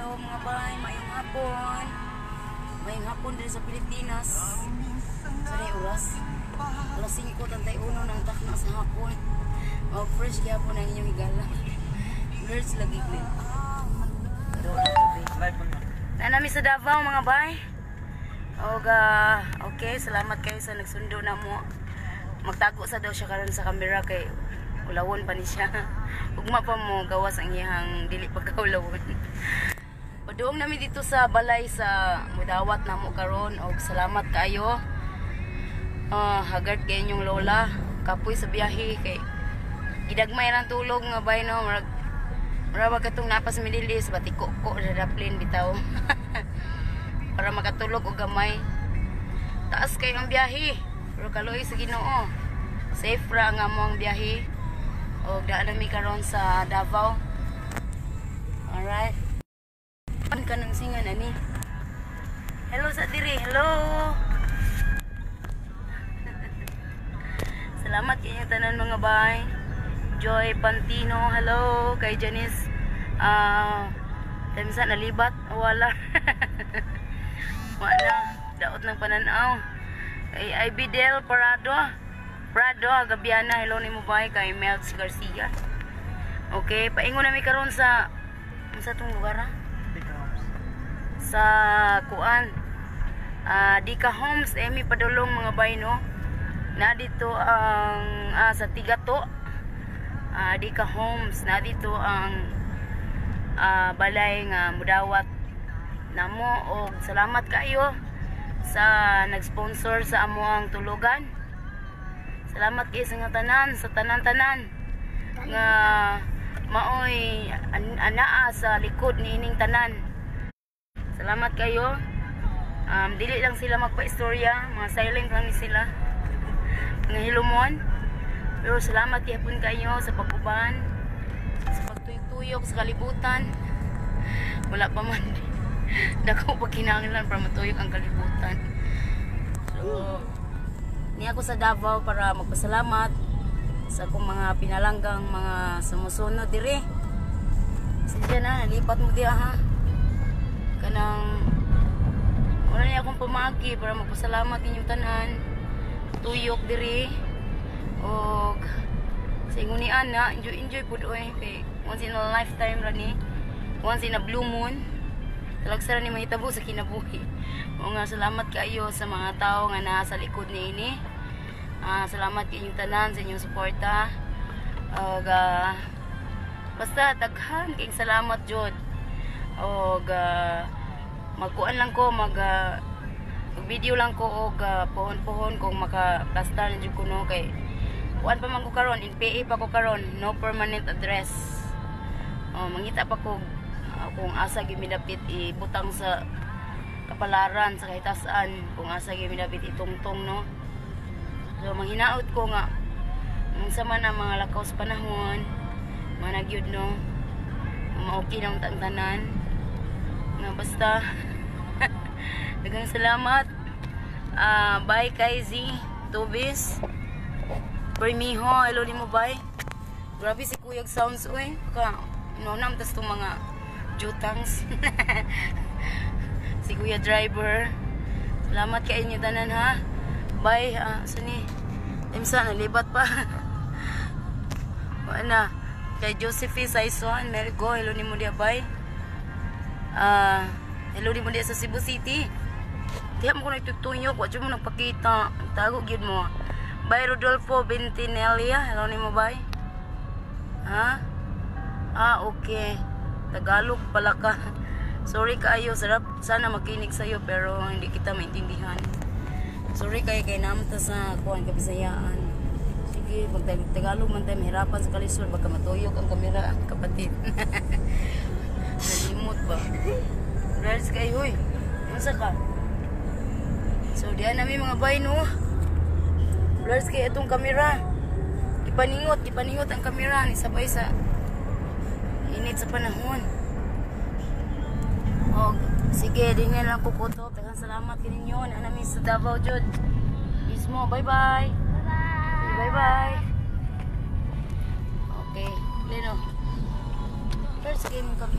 Hello mga bay, mayong hapon. Mayong hapon din sa Pilipinas. Sa oras. Alas 5 tantay uno ng takna sa hapon. Fresh gyapon ang inyong higala. Birds lagi ko. Nanami sa Davao mga bay. Okay, salamat kayo sa nagsundo na mo. Magtago sa daw siya karon sa camera kay ulawon pa ni siya. Ugma pa mo gawas ang iyang dili pagkaulawon. Paduong nami dito sa balay sa mudawat na mo karon og salamat kayo. Hagard kay inyong lola, kapoy sa biyahe kay gidagmay lang tulog nga bay no. Maraba katong napas Midilis batiko ko sa daplin bitaw. Para makatulog og gamay. Taas kay ang biyahe. Pero kaloy sa Ginoo. Safe ra nga mo ang biyahe. Og daan mi karon sa Davao. Alright. Pan kanang singan ani. Hello sa diri. Hello. Salamat kinyo tanan mga bay. Joy Pantino. Hello kay Janice. Temsa nalibat wala. Wala daot ng pananaw. Kay Ibidel Prado, Gabiana, hello ni mo bay kay Melz Garcia. Okay, paingon na mi karon sa tong lugar ha? Sa kuan. Dika Homes, Emi Padulong mga bay no. Na dito ang sa Tigato. Dika Homes, na dito ang balay nga mudawat namo og salamat kayo sa nag-sponsor sa amo ang tulugan. Salamat kayo sa tanan, sa tanan-tanan nga maoy anaa sa likod ni ining tanan. Salamat kayo. Dili lang sila magpa-istorya, mga silent lang ni sila. Mga hilumon. Pero salamat gyapon kayo sa pag-uban, sa pagtuyok-tuyok sa kalibutan. Wala pa man dako pa kinahanglan para matuyok ang kalibutan. So, ni ako sa Davao para magpasalamat sa akong mga pinalanggang mga sumusunod dire. Sige na, nalipat mo diya ha. Kanang wala niya akong pamagi para magpasalamat inyong tanan. Tuyok dire. Og sa ingunian na, enjoy pud oy kay once in a lifetime ra ni. Once in a blue moon. Talagsara ni mahitabo sa kinabuhi. O nga salamat kayo sa mga tao nga nasa likod ni ini. Salamat kayong tanan sa inyong suporta. Basta daghan kayong salamat jud. Magkuan lang ko video lang ko og pohon-pohon kung maka-plaster na jud ko no kay kuan pa man ko karon, in PA pa ko karon, no permanent address. Mangita pa ko kung asa gimidapit ibutang sa kapalaran sa kahitasan, kung asa gimidapit itungtong no. So manghinaot ko nga unsa man ang mga lakaw sa panahon managyud no, maoki nang tanan nga basta. Daghang salamat. Bye kay Z Tobis Permiho, hello ni mo bye. Grabe si Kuyag sounds uy ka no nam tas tong mga jutangs. Si Kuya Driver. Salamat kay inyo tanan ha. Bye. Sani? Temsa nalibat pa. Wala. Kay Josephine Saison, Mergo, hello ni mo dia bye. Hello ni mo dia sa Cebu City. Diha mo ko nagtutunyok, wa jud mo nagpakita. Tago gyud mo. Bye Rodolfo Bentinelia, hello ni mo bye. Ha? Okay. Tagalog pala ka. Sorry kayo, sarap sana makinig sa'yo pero hindi kita maintindihan. Sorry kayo kay namta sa kuhan kabisayaan. Sige, pag Tagalog man tayo mahirapan sa kalisod, baka matuyok ang kamera kapatid. Nalimot ba? Reds kayo, huy. Masa ka? So, diyan namin mga bay, no? Reds kayo itong kamera. Ipaningot ang kamera. Nisabay sa init sa panahon. Sige, dingan lang ko kuto. Tagang salamat kaninyo. Namin sa Davao jud. Mismo, bye-bye. Bye-bye. Okay, Leno. First game kami.